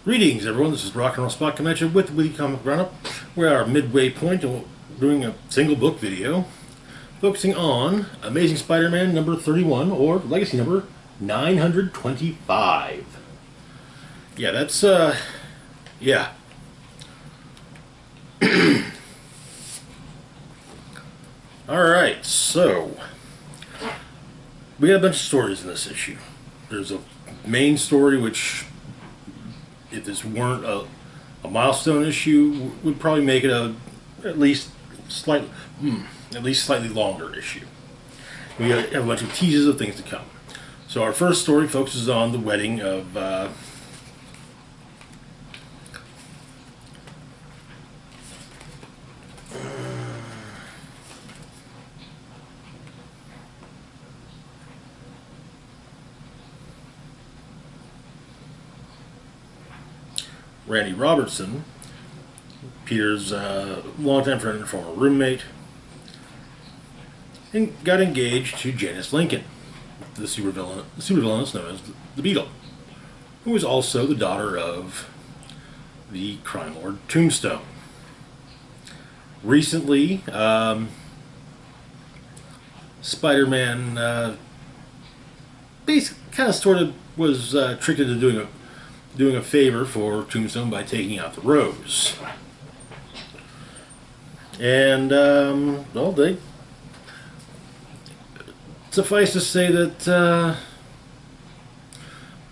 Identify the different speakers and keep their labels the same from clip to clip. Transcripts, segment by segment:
Speaker 1: Greetings, everyone. This is Rock and Roll Spot Convention with the Weekly Comic Roundup. We're at our midway point and doing a single book video focusing on Amazing Spider-Man number 31 or Legacy number 925. Yeah, that's, yeah. Alright, so we got a bunch of stories in this issue. There's a main story which, if this weren't a milestone issue, would probably make it a at least slightly longer issue. We have a bunch of teases of things to come. So our first story focuses on the wedding of Randy Robertson, Peter's longtime friend and former roommate, and got engaged to Janice Lincoln, the supervillainess known as the Beetle, who was also the daughter of the crime lord Tombstone. Recently, Spider-Man basically kind of sort of was tricked into doing a favor for Tombstone by taking out the rose. And, well, they suffice to say that,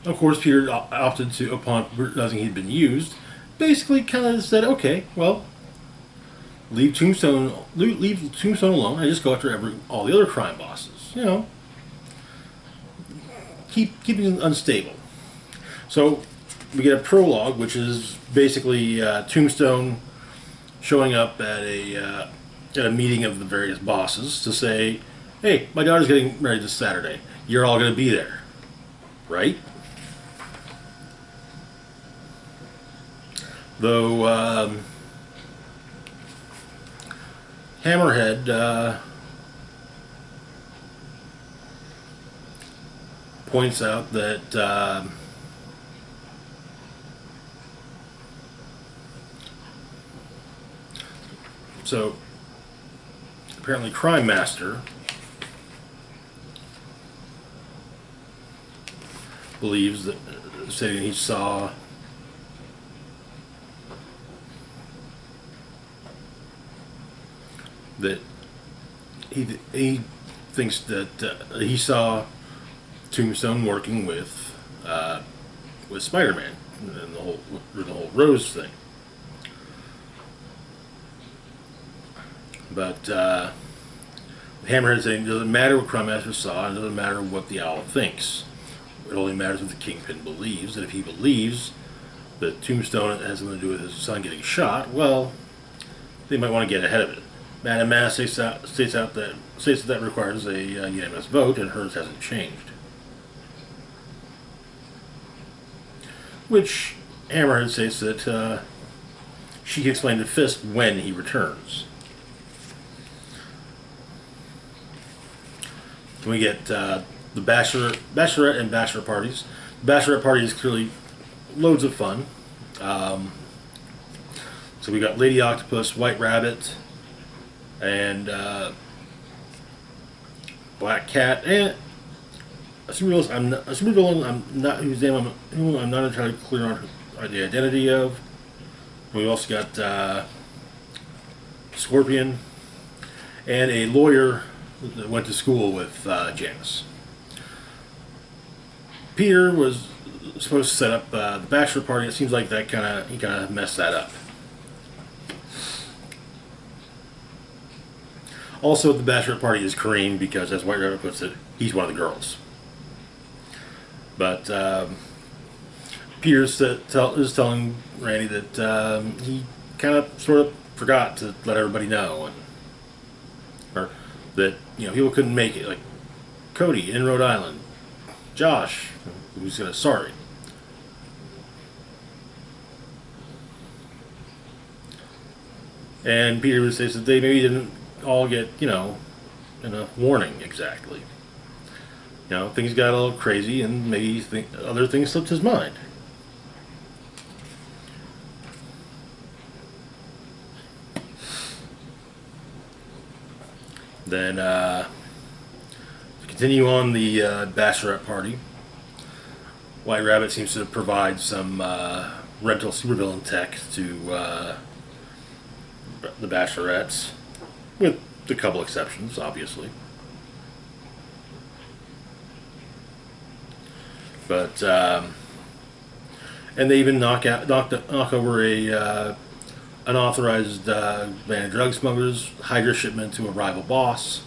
Speaker 1: of course, Peter opted to, upon realizing he'd been used, basically kind of said, okay, well, leave Tombstone alone. I just go after all the other crime bosses. You know, keeping them unstable. So we get a prologue, which is basically Tombstone showing up at a meeting of the various bosses to say, "Hey, my daughter's getting married this Saturday. You're all going to be there, right?" Though Hammerhead points out that so apparently Crime Master believes that, saying he saw that he thinks that he saw Tombstone working with Spider-Man and the whole Rose thing. But Hammerhead saying it doesn't matter what Crime Master saw, it doesn't matter what the owl thinks. It only matters what the Kingpin believes. And if he believes that Tombstone has something to do with his son getting shot, well, they might want to get ahead of it. Madame Mass states that requires a unanimous vote, and hers hasn't changed. Which Hammerhead states that she can explain to Fisk when he returns. We get the bachelorette and bachelor parties. The bachelorette party is clearly loads of fun. So we got Lady Octopus, White Rabbit, and Black Cat, and a supervillain whose name I'm not entirely clear on the identity of. We also got Scorpion and a lawyer that went to school with Janice. Peter was supposed to set up the bachelor party. It seems like he kind of messed that up. Also, at the bachelor party is Kareem because, as White Rabbit puts it, he's one of the girls. But Peter is telling Randy that he kind of sort of forgot to let everybody know, or that people couldn't make it, like Cody in Rhode Island, Josh, who's sorry. And Peter says that they maybe didn't all get enough warning exactly. Things got a little crazy, and maybe other things slipped his mind. Then, to continue on the bachelorette party, White Rabbit seems to provide some rental supervillain tech to the bachelorettes, with a couple exceptions, obviously. But and they even knock over a unauthorized van of drug smugglers, Hydra shipment to a rival boss,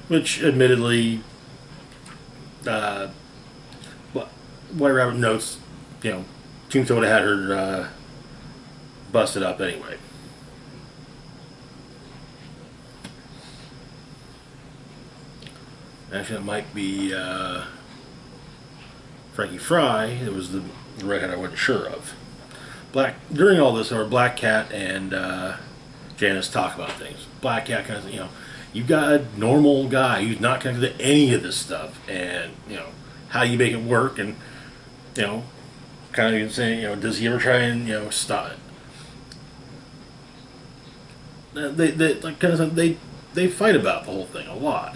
Speaker 1: which admittedly, uh, White Rabbit notes, Tombstone would have had her busted up anyway. Actually, it might be Frankie Fry. It was the redhead I wasn't sure of. During all this, our Black Cat and Janice talk about things. Black Cat kind of, you've got a normal guy who's not connected to any of this stuff, and how do you make it work? And kind of saying, does he ever try and stop it? They fight about the whole thing a lot,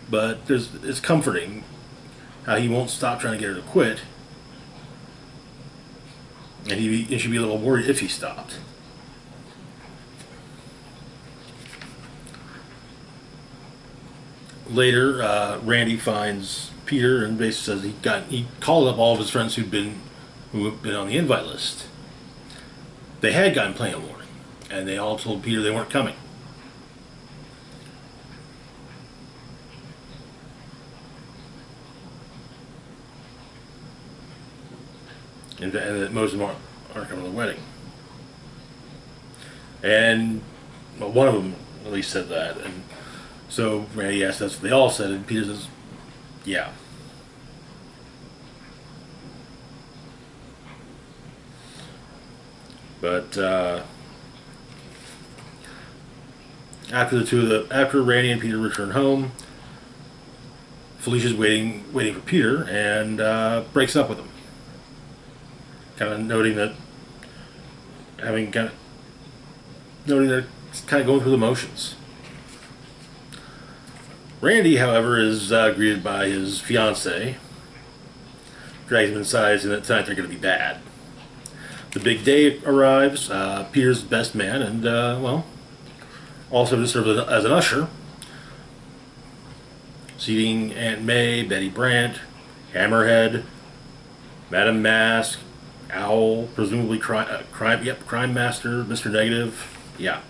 Speaker 1: but it's comforting how he won't stop trying to get her to quit, and he should be a little worried if he stopped. Later, Randy finds Peter and basically says he called up all of his friends who have been on the invite list. They had gotten plenty of warning, and they all told Peter they weren't coming. And that most of them aren't coming to the wedding. And one of them at least said that. And so Randy asked that's what they all said, and Peter says, yeah. But after Randy and Peter return home, Felicia's waiting for Peter and breaks up with him. Kind of noting that it's kind of going through the motions. Randy, however, is greeted by his fiancée, drags him inside, and that tonight they're going to be bad. The big day arrives. Peter's best man, and also to serve as an usher, seating Aunt May, Betty Brant, Hammerhead, Madame Mask, Owl, presumably crime master, Mr. Negative. Yeah.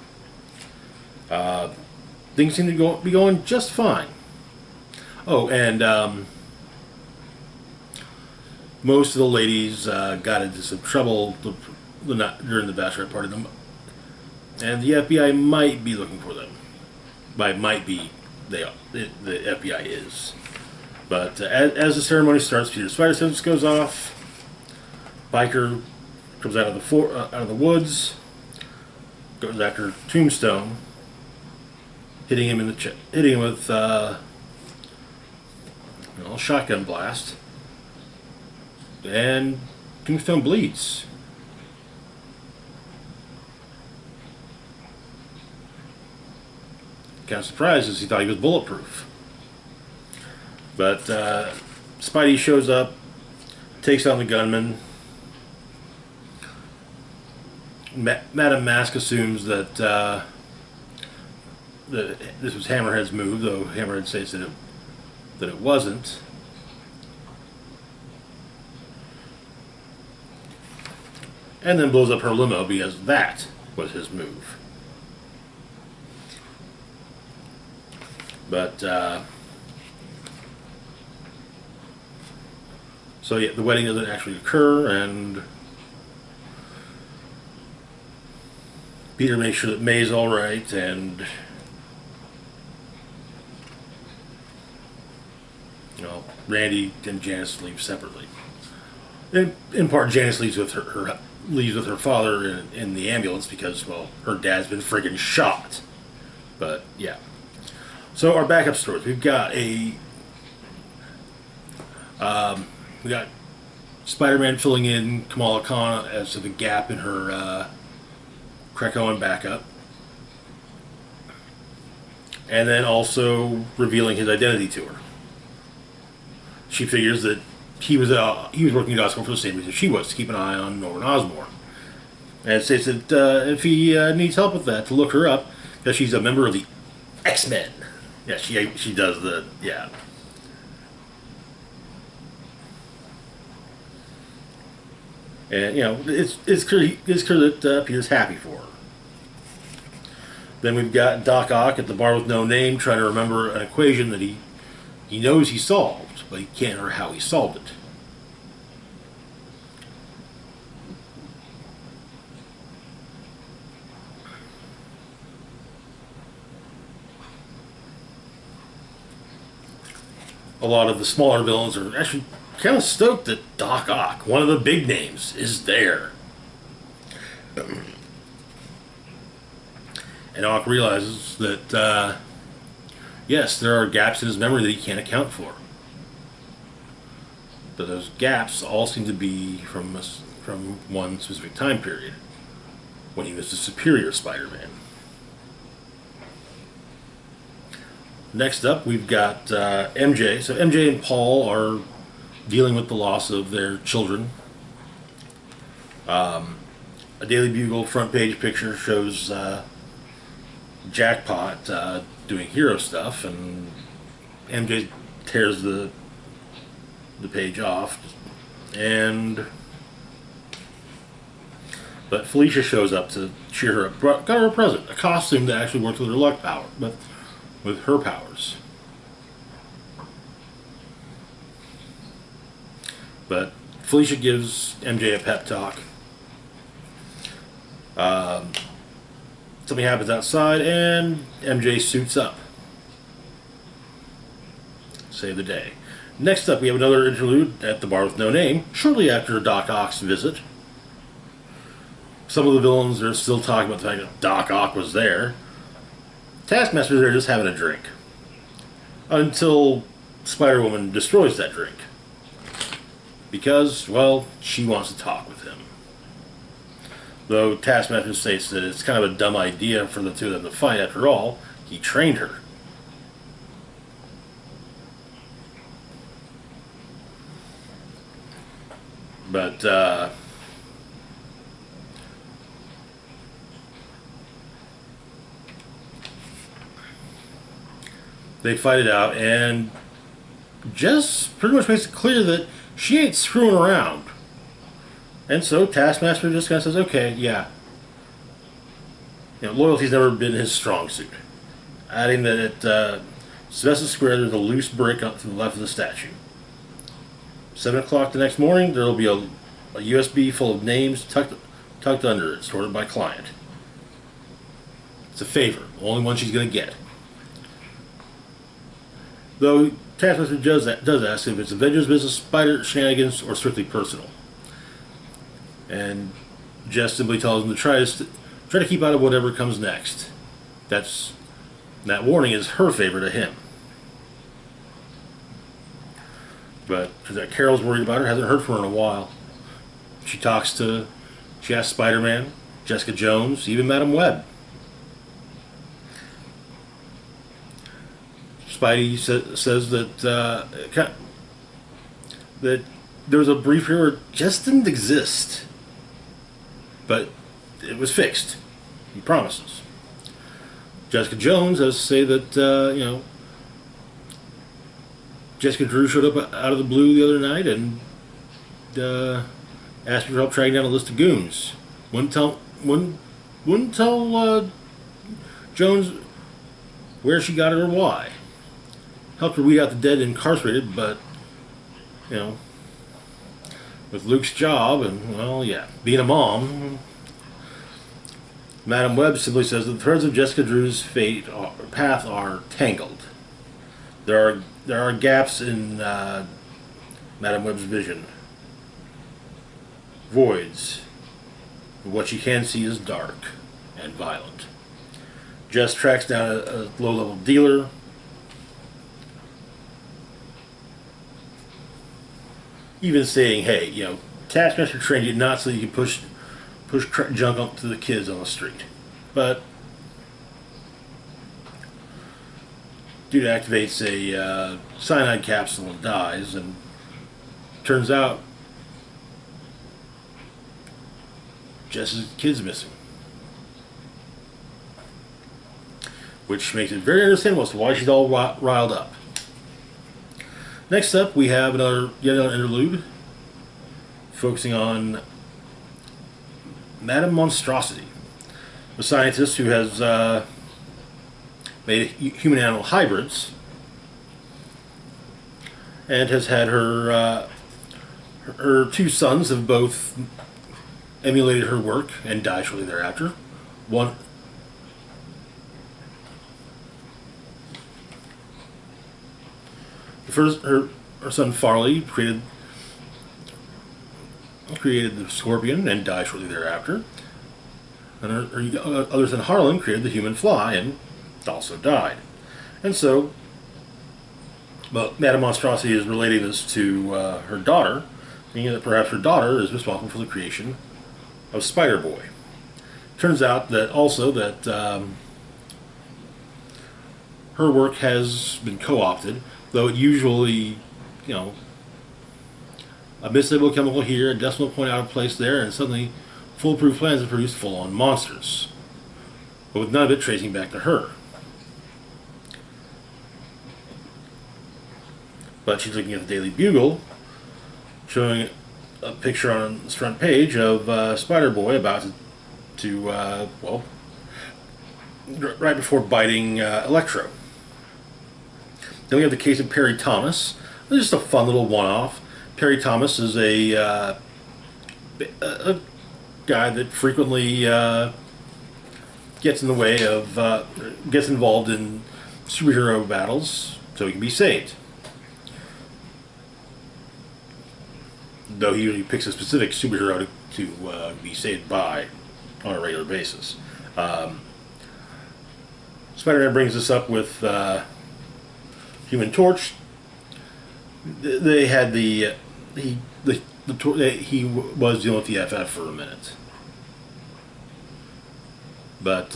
Speaker 1: Things seem to be going just fine. Oh, and most of the ladies got into some trouble during the bachelorette party, and the FBI might be looking for them. By might be, the FBI is. But as the ceremony starts, Peter's spider sense goes off. Biker comes out of the woods, goes after Tombstone, hitting him with a shotgun blast, and Tombstone bleeds. Kind of surprised as he thought he was bulletproof. But Spidey shows up, takes down the gunman. Madame Mask assumes that this was Hammerhead's move, though Hammerhead says that it wasn't. And then blows up her limo because that was his move. But so yeah, the wedding doesn't actually occur, and Peter makes sure that May's all right, and Randy and Janice leave separately. In part, Janice leaves with her father in the ambulance because, her dad's been friggin' shot. But yeah. So our backup stories. We got Spider-Man filling in Kamala Khan as to the gap in her Krakoan backup. and then also revealing his identity to her. She figures that he was working at Oscorp for the same reason she was, to keep an eye on Norman Osborn. And states that if he needs help with that, to look her up, because she's a member of the X-Men. Yeah, she does the, yeah. And, it's clear that Peter's happy for her. Then we've got Doc Ock at the bar with no name, trying to remember an equation that he knows he solved, but he can't remember how he solved it. A lot of the smaller villains are actually kind of stoked that Doc Ock, one of the big names, is there. And Ock realizes that, yes, there are gaps in his memory that he can't account for. But those gaps all seem to be from one specific time period, when he was the superior Spider-Man. Next up, we've got MJ. So MJ and Paul are dealing with the loss of their children. A Daily Bugle front page picture shows Jackpot doing hero stuff, and MJ tears the page off, but Felicia shows up to cheer her up. Got her a present, a costume that actually worked with her luck power, but with her powers. But Felicia gives MJ a pep talk. Something happens outside, and MJ suits up. Save the day. Next up, we have another interlude at the bar with no name, shortly after Doc Ock's visit. Some of the villains are still talking about the fact that Doc Ock was there. Taskmaster's there just having a drink. Until Spider-Woman destroys that drink. Because, well, she wants to talk with him. Though Taskmaster states that it's kind of a dumb idea for the two of them to fight. After all, he trained her. But, they fight it out, and Jess pretty much makes it clear that she ain't screwing around. And so Taskmaster just kind of says, okay, yeah. Loyalty's never been his strong suit. Adding that at Sylvester Square, there's a loose brick up to the left of the statue. 7 o'clock the next morning, there'll be a USB full of names tucked under it, sorted by client. It's a favor, the only one she's going to get. Though Taskmaster does ask if it's Avengers business, spider shenanigans, or strictly personal. And Jess simply tells him to try to keep out of whatever comes next. That warning is her favor to him. But Carol's worried about her, hasn't heard from her in a while. She asks Spider-Man, Jessica Jones, even Madam Web. Spidey says that there was a brief period where Jess didn't exist. But it was fixed. He promises. Jessica Jones has to say that, Jessica Drew showed up out of the blue the other night and asked me for help tracking down a list of goons. Wouldn't tell Jones where she got it or why. Helped her weed out the dead and incarcerated, but, with Luke's job and, well, yeah, being a mom, Madam Web simply says that the threads of Jessica Drew's path are tangled. There are gaps in Madam Web's vision. Voids. What she can see is dark and violent. Jess tracks down a low-level dealer. Even saying, hey, Taskmaster trained you not so you can push junk up to the kids on the street. But dude activates a cyanide capsule and dies, and turns out Jess's kid's missing. Which makes it very understandable as to why she's all riled up. Next up, we have yet another interlude focusing on Madame Monstrosity, a scientist who has made human-animal hybrids and has had her two sons have both emulated her work and died shortly thereafter. Her son Farley created the scorpion and died shortly thereafter. And her other son Harlan created the human fly and also died. And so, Madame Monstrosity is relating this to her daughter, meaning that perhaps her daughter is responsible for the creation of Spider-Boy. Turns out that also that her work has been co-opted, though it usually, a misstable chemical here, a decimal point out of place there, and suddenly foolproof plans have produced full-on monsters, but with none of it tracing back to her. But she's looking at the Daily Bugle, showing a picture on its front page of Spider-Boy about to right before biting Electro. Then we have the case of Perry Thomas. This is just a fun little one-off. Perry Thomas is a guy that frequently gets in the way of, gets involved in superhero battles so he can be saved. Though he usually picks a specific superhero to be saved by on a regular basis. Spider-Man brings this up with Human Torch. They had he was dealing with the FF for a minute, but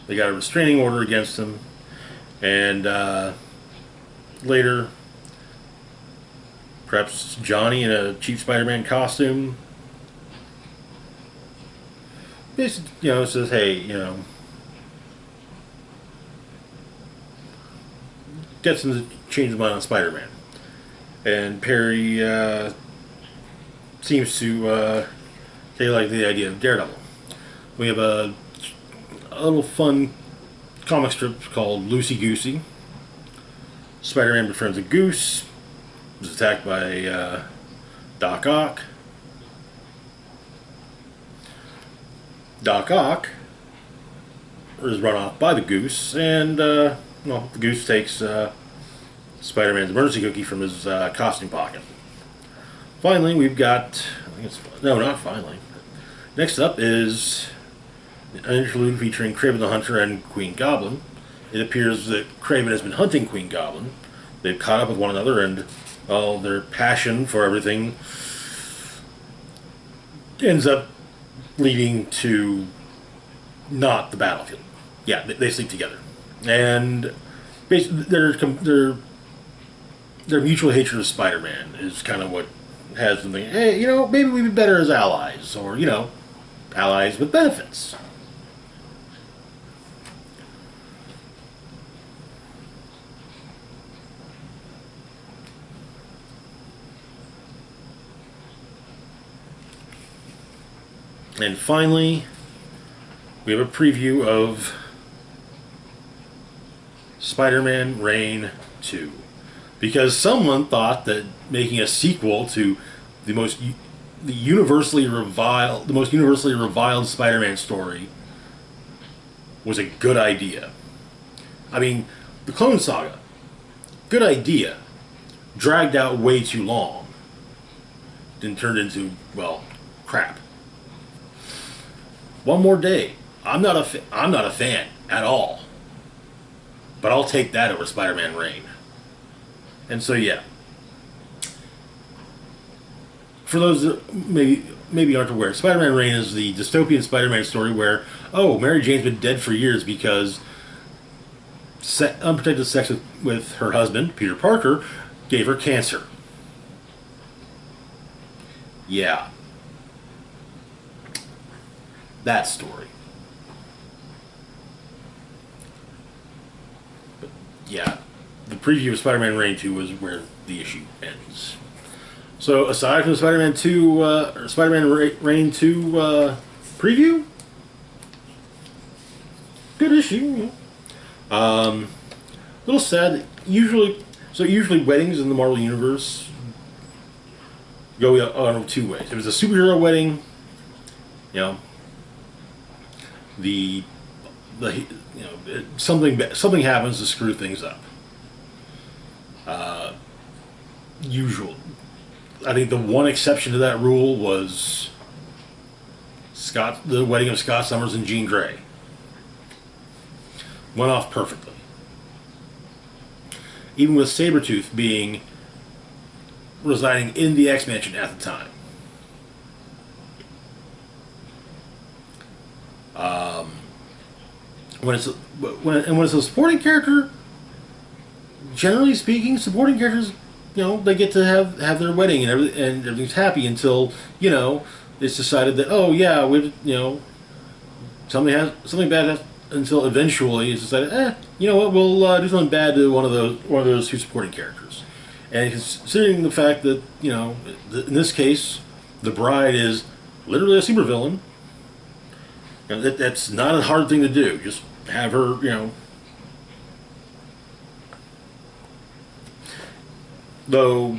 Speaker 1: they got a restraining order against him, and later, perhaps Johnny in a cheap Spider-Man costume, basically, says, "Hey, gets him to change his mind on Spider-Man." And Perry seems to they like the idea of Daredevil. We have a little fun comic strip called Loosey Goosey. Spider-Man befriends a goose, is attacked by Doc Ock. Doc Ock is run off by the goose, and the goose takes Spider-Man's emergency cookie from his costume pocket. Finally, we've got... no, not finally. Next up is an interlude featuring Kraven the Hunter and Queen Goblin. It appears that Kraven has been hunting Queen Goblin. They've caught up with one another, and their passion for everything ends up leading to not the battlefield. Yeah, they sleep together. And basically, their mutual hatred of Spider-Man is kind of what has them thinking, hey, maybe we'd be better as allies, or, allies with benefits. And finally, we have a preview of Spider-Man Reign 2. Because someone thought that making a sequel to the most universally reviled Spider-Man story was a good idea. I mean, the Clone Saga, good idea, dragged out way too long, then turned into, crap. One more day. I'm not a fan at all, but I'll take that over Spider-Man Reign. And so, yeah. For those that maybe aren't aware, Spider-Man Reign is the dystopian Spider-Man story where, Mary Jane's been dead for years because unprotected sex with her husband, Peter Parker, gave her cancer. Yeah. That story. But yeah, the preview of Spider-Man Reign 2 was where the issue ends. So aside from the Spider-Man Reign 2 preview, good issue. A little sad that usually weddings in the Marvel Universe go on two ways. If it's a superhero wedding, you know, something happens to screw things up. Usual. I think the one exception to that rule was the wedding of Scott Summers and Jean Grey. Went off perfectly. Even with Sabretooth residing in the X-Mansion at the time. When it's a supporting character, generally speaking, supporting characters, they get to have their wedding and everything's happy until it's decided that something bad until eventually it's decided we'll do something bad to one of those two supporting characters. And considering the fact that in this case the bride is literally a supervillain, that's not a hard thing to do. Just have her, though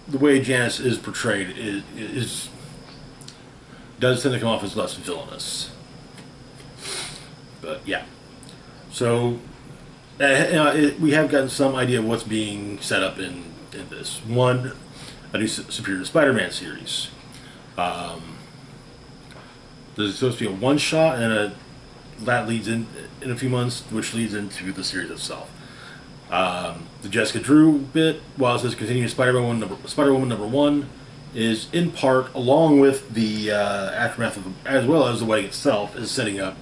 Speaker 1: the way Janice is portrayed does tend to come off as less villainous. But yeah, so we have gotten some idea of what's being set up in this one, a new Superior Spider-Man series. There's supposed to be a one-shot, and that leads in a few months, which leads into the series itself. The Jessica Drew bit, while it says continuing Spider-Woman number 1, is in part, along with the aftermath as well as the wedding itself, is setting up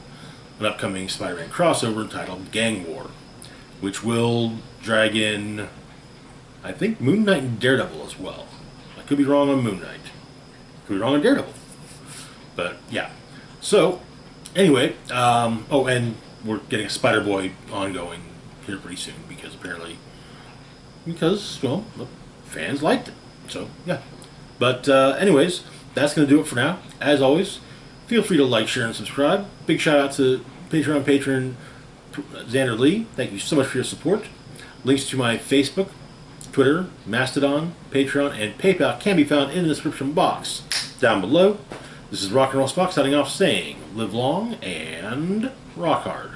Speaker 1: an upcoming Spider-Man crossover entitled Gang War, which will drag in, I think, Moon Knight and Daredevil as well. I could be wrong on Moon Knight. Could be wrong on Daredevil. But yeah. So, anyway, and we're getting a Spider-Boy ongoing here pretty soon because the fans liked it. So, yeah. But anyways, that's going to do it for now. As always, feel free to like, share, and subscribe. Big shout out to Patreon patron Xander Lee. Thank you so much for your support. Links to my Facebook, Twitter, Mastodon, Patreon, and PayPal can be found in the description box down below. This is Rock and Roll Spock signing off saying, live long and rock hard.